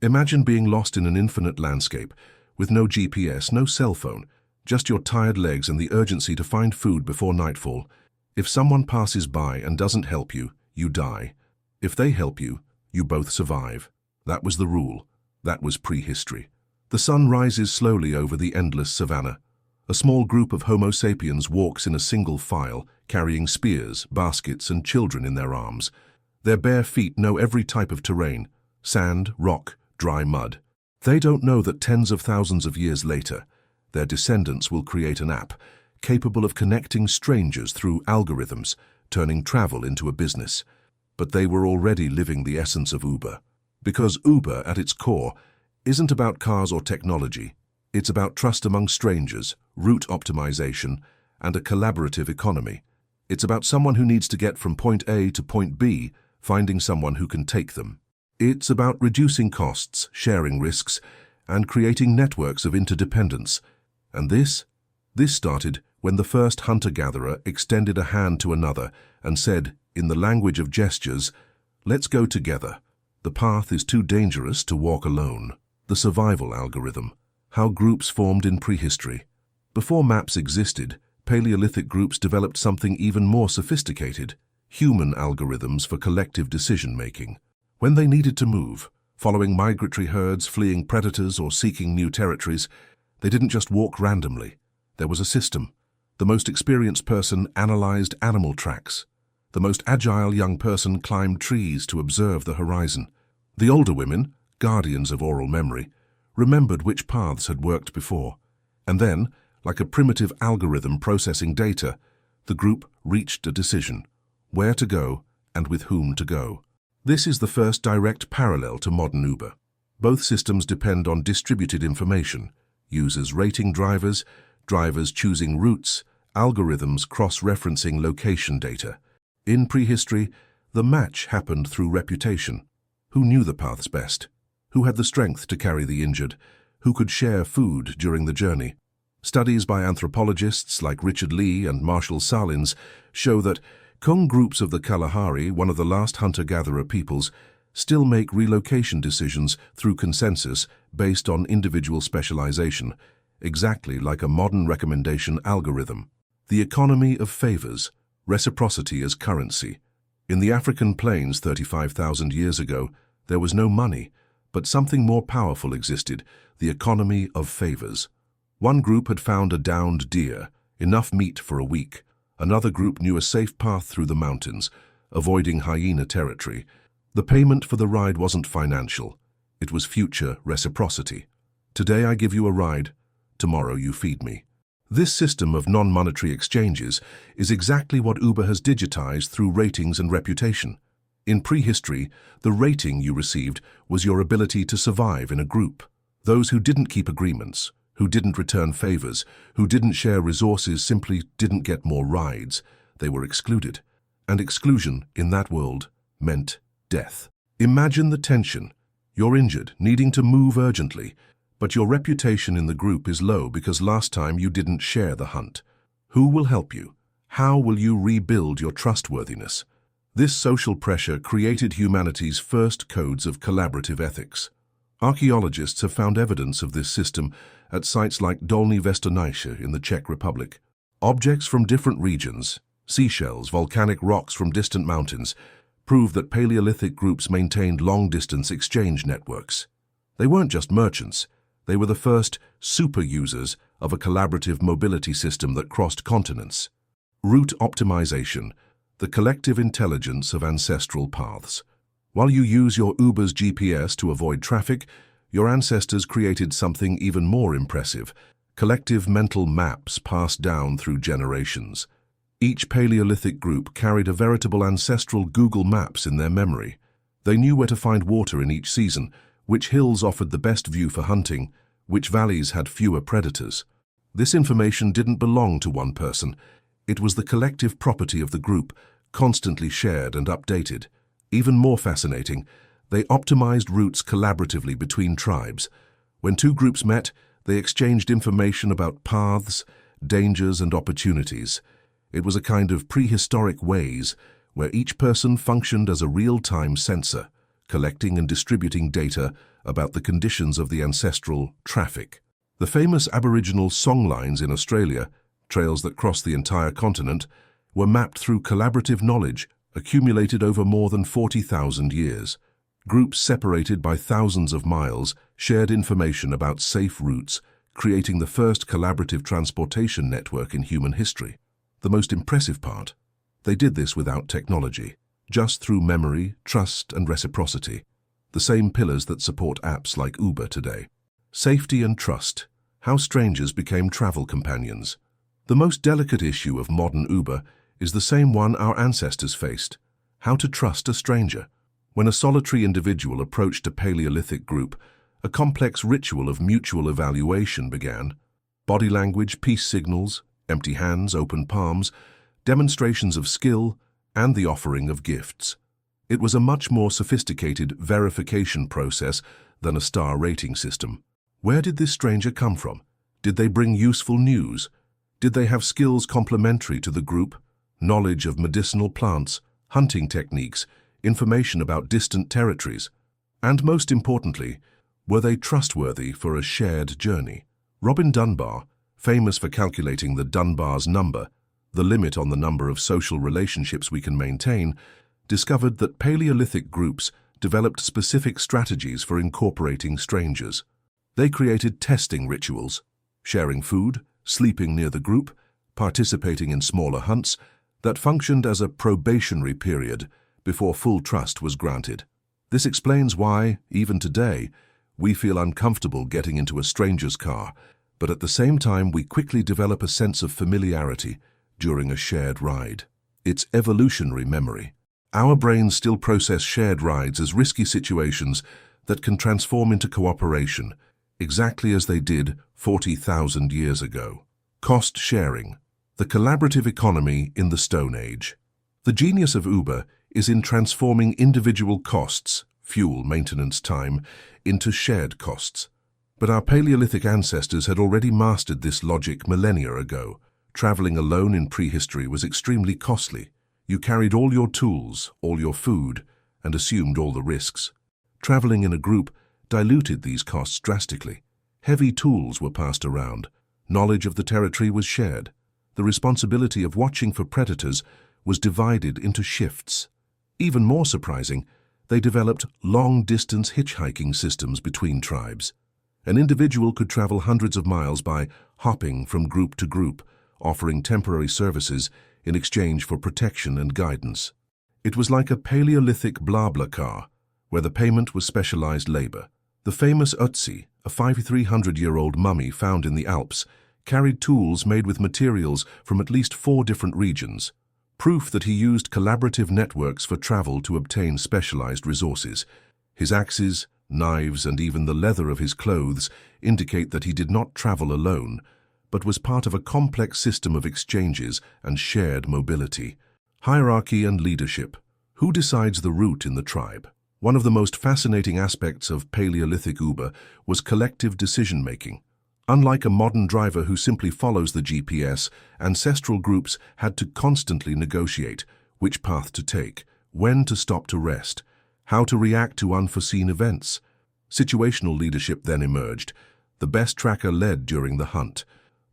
Imagine being lost in an infinite landscape, with no GPS, no cell phone, just your tired legs and the urgency to find food before nightfall. If someone passes by and doesn't help you, you die. If they help you, you both survive. That was the rule. That was prehistory. The sun rises slowly over the endless savanna. A small group of Homo sapiens walks in a single file, carrying spears, baskets, and children in their arms. Their bare feet know every type of terrain: sand, rock, dry mud. They don't know that tens of thousands of years later, their descendants will create an app capable of connecting strangers through algorithms, turning travel into a business. But they were already living the essence of Uber. Because Uber, at its core, isn't about cars or technology. It's about trust among strangers, route optimization, and a collaborative economy. It's about someone who needs to get from point A to point B, finding someone who can take them. It's about reducing costs, sharing risks, and creating networks of interdependence. And this started when the first hunter-gatherer extended a hand to another and said, in the language of gestures, "Let's go together. The path is too dangerous to walk alone." The survival algorithm. How groups formed in prehistory. Before maps existed, Paleolithic groups developed something even more sophisticated: human algorithms for collective decision-making. When they needed to move, following migratory herds, fleeing predators, or seeking new territories, they didn't just walk randomly. There was a system. The most experienced person analyzed animal tracks. The most agile young person climbed trees to observe the horizon. The older women, guardians of oral memory, remembered which paths had worked before. And then, like a primitive algorithm processing data, the group reached a decision: where to go and with whom to go. This is the first direct parallel to modern Uber. Both systems depend on distributed information: users rating drivers, drivers choosing routes, algorithms cross-referencing location data. In prehistory, the match happened through reputation. Who knew the paths best? Who had the strength to carry the injured? Who could share food during the journey? Studies by anthropologists like Richard Lee and Marshall Salins show that Kung groups of the Kalahari, one of the last hunter-gatherer peoples, still make relocation decisions through consensus based on individual specialization, exactly like a modern recommendation algorithm. The economy of favors, reciprocity as currency. In the African plains 35,000 years ago, there was no money, but something more powerful existed: the economy of favors. One group had found a downed deer, enough meat for a week. Another group knew a safe path through the mountains, avoiding hyena territory. The payment for the ride wasn't financial. It was future reciprocity. Today I give you a ride, tomorrow you feed me. This system of non-monetary exchanges is exactly what Uber has digitized through ratings and reputation. In prehistory, the rating you received was your ability to survive in a group. Those who didn't keep agreements, who didn't return favors, who didn't share resources simply didn't get more rides. They were excluded. And exclusion, in that world, meant death. Imagine the tension. You're injured, needing to move urgently, but your reputation in the group is low because last time you didn't share the hunt. Who will help you? How will you rebuild your trustworthiness? This social pressure created humanity's first codes of collaborative ethics. Archaeologists have found evidence of this system at sites like Dolní Věstonice in the Czech Republic. Objects from different regions, seashells, volcanic rocks from distant mountains, prove that Paleolithic groups maintained long-distance exchange networks. They weren't just merchants. They were the first super users of a collaborative mobility system that crossed continents. Route optimization, the collective intelligence of ancestral paths. While you use your Uber's GPS to avoid traffic, your ancestors created something even more impressive: collective mental maps passed down through generations. Each Paleolithic group carried a veritable ancestral Google Maps in their memory. They knew where to find water in each season, which hills offered the best view for hunting, which valleys had fewer predators. This information didn't belong to one person. It was the collective property of the group, constantly shared and updated. Even more fascinating, they optimized routes collaboratively between tribes. When two groups met, they exchanged information about paths, dangers, and opportunities. It was a kind of prehistoric Waze, where each person functioned as a real-time sensor, collecting and distributing data about the conditions of the ancestral traffic. The famous Aboriginal songlines in Australia, trails that cross the entire continent, were mapped through collaborative knowledge accumulated over more than 40,000 years. Groups separated by thousands of miles shared information about safe routes, creating the first collaborative transportation network in human history. The most impressive part, they did this without technology, just through memory, trust, and reciprocity, the same pillars that support apps like Uber today. Safety and trust, how strangers became travel companions. The most delicate issue of modern Uber is the same one our ancestors faced: how to trust a stranger. When a solitary individual approached a Paleolithic group, a complex ritual of mutual evaluation began. Body language, peace signals, empty hands, open palms, demonstrations of skill, and the offering of gifts. It was a much more sophisticated verification process than a star rating system. Where did this stranger come from? Did they bring useful news? Did they have skills complementary to the group? Knowledge of medicinal plants, hunting techniques, information about distant territories? And most importantly, were they trustworthy for a shared journey? Robin Dunbar, famous for calculating the Dunbar's number, the limit on the number of social relationships we can maintain, discovered that Paleolithic groups developed specific strategies for incorporating strangers. They created testing rituals, sharing food, sleeping near the group, participating in smaller hunts, that functioned as a probationary period before full trust was granted. This explains why, even today, we feel uncomfortable getting into a stranger's car, but at the same time we quickly develop a sense of familiarity during a shared ride. It's evolutionary memory. Our brains still process shared rides as risky situations that can transform into cooperation, exactly as they did 40,000 years ago. Cost sharing, the collaborative economy in the Stone Age. The genius of Uber is in transforming individual costs, fuel, maintenance time, into shared costs. But our Paleolithic ancestors had already mastered this logic millennia ago. Traveling alone in prehistory was extremely costly. You carried all your tools, all your food, and assumed all the risks. Traveling in a group diluted these costs drastically. Heavy tools were passed around. Knowledge of the territory was shared. The responsibility of watching for predators was divided into shifts. Even more surprising, they developed long-distance hitchhiking systems between tribes. An individual could travel hundreds of miles by hopping from group to group, offering temporary services in exchange for protection and guidance. It was like a Paleolithic BlaBlaCar, where the payment was specialized labor. The famous Ötzi, a 5,300-year-old mummy found in the Alps, carried tools made with materials from at least 4 different regions, proof that he used collaborative networks for travel to obtain specialized resources. His axes, knives, and even the leather of his clothes indicate that he did not travel alone, but was part of a complex system of exchanges and shared mobility. Hierarchy and leadership. Who decides the route in the tribe? One of the most fascinating aspects of Paleolithic Uber was collective decision-making. Unlike a modern driver who simply follows the GPS, ancestral groups had to constantly negotiate which path to take, when to stop to rest, how to react to unforeseen events. Situational leadership then emerged. The best tracker led during the hunt.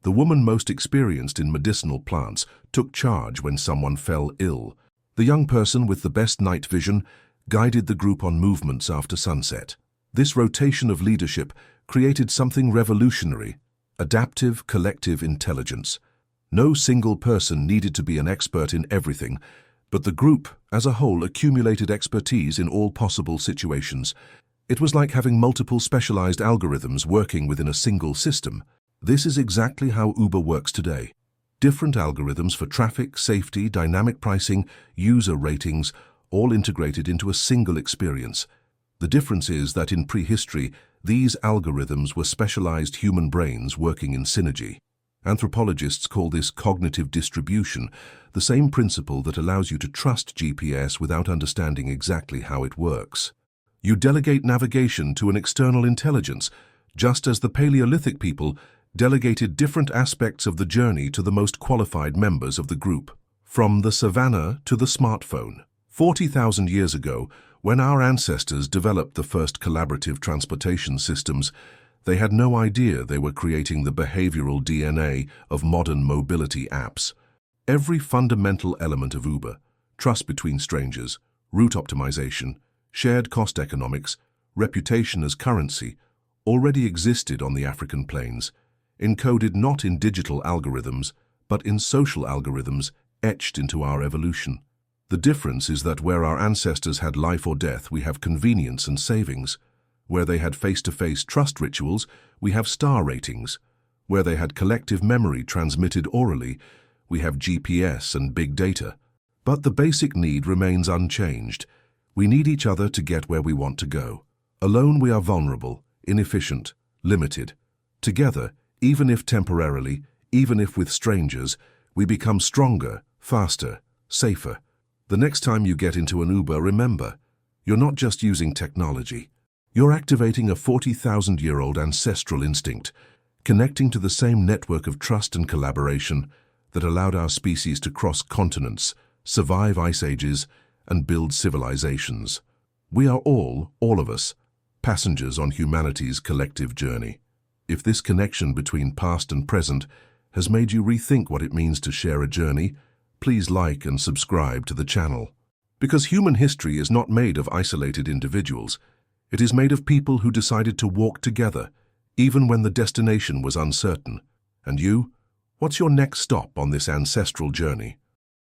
The woman most experienced in medicinal plants took charge when someone fell ill. The young person with the best night vision guided the group on movements after sunset. This rotation of leadership created something revolutionary: adaptive collective intelligence. No single person needed to be an expert in everything, but the group as a whole accumulated expertise in all possible situations. It was like having multiple specialized algorithms working within a single system. This is exactly how Uber works today. Different algorithms for traffic, safety, dynamic pricing, user ratings, all integrated into a single experience. The difference is that in prehistory, these algorithms were specialized human brains working in synergy. Anthropologists call this cognitive distribution, the same principle that allows you to trust GPS without understanding exactly how it works. You delegate navigation to an external intelligence, just as the Paleolithic people delegated different aspects of the journey to the most qualified members of the group. From the savannah to the smartphone. 40,000 years ago, When our ancestors developed the first collaborative transportation systems, they had no idea they were creating the behavioral DNA of modern mobility apps. Every fundamental element of Uber, trust between strangers, route optimization, shared cost economics, reputation as currency, already existed on the African plains, encoded not in digital algorithms, but in social algorithms etched into our evolution. The difference is that where our ancestors had life or death, we have convenience and savings. Where they had face-to-face trust rituals, we have star ratings. Where they had collective memory transmitted orally, we have GPS and big data. But the basic need remains unchanged. We need each other to get where we want to go. Alone we are vulnerable, inefficient, limited. Together, even if temporarily, even if with strangers, we become stronger, faster, safer. The next time you get into an Uber, remember, you're not just using technology. You're activating a 40,000-year-old ancestral instinct, connecting to the same network of trust and collaboration that allowed our species to cross continents, survive ice ages, and build civilizations. We are all of us, passengers on humanity's collective journey. If this connection between past and present has made you rethink what it means to share a journey, please like and subscribe to the channel. Because human history is not made of isolated individuals. It is made of people who decided to walk together, even when the destination was uncertain. And you? What's your next stop on this ancestral journey?